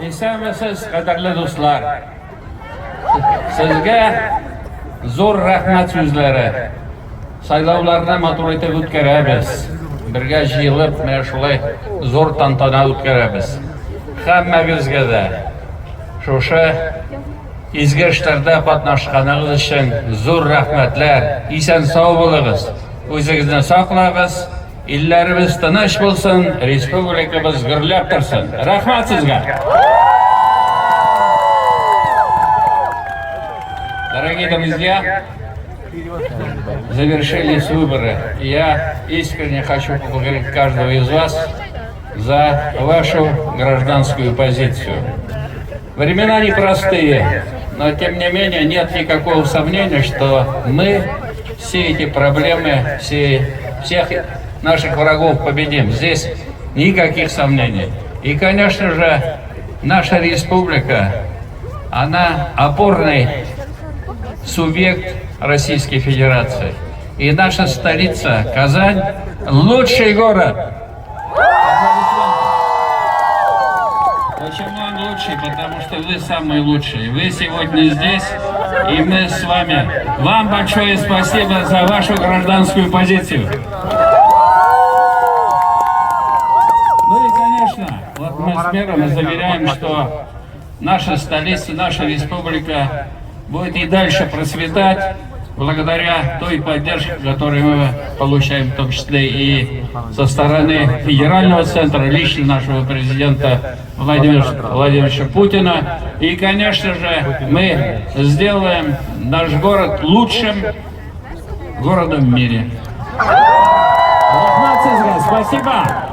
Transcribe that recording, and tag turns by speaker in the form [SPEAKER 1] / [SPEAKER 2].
[SPEAKER 1] Исәнмесез, кадерле дуслар. Сезгә зур рәхмәт сүзләре. Сайлауларны матур итеп үткәрәбез. Бергә җыелып, менә шулай зур тантана үткәрәбез. Һәммәгезгә дә шушы изге эшләрдә катнашканыгыз өчен зур рәхмәтләр. Исән сау булыгыз. Үзегезне саклагыз. Илләребез тыныч булсын, республикабыз гөрләп торсын. Рәхмәт сезгә. Дорогие друзья, завершились выборы. Я искренне хочу поблагодарить каждого из вас за вашу гражданскую позицию. Времена непростые, но тем не менее нет никакого сомнения, что мы все эти проблемы, всех наших врагов победим. Здесь никаких сомнений. И, конечно же, наша республика, она опорный субъект Российской Федерации. И наша столица, Казань, лучший город. Почему он лучший? Потому что вы самые лучшие. Вы сегодня здесь, и мы с вами. Вам большое спасибо за вашу гражданскую позицию. Ну и, конечно, вот мы с миром заверяем, что наша столица, наша республика будет и дальше процветать благодаря той поддержке, которую мы получаем, в том числе и со стороны федерального центра, лично нашего президента Владимира Владимировича Путина. И, конечно же, мы сделаем наш город лучшим городом в мире. Спасибо!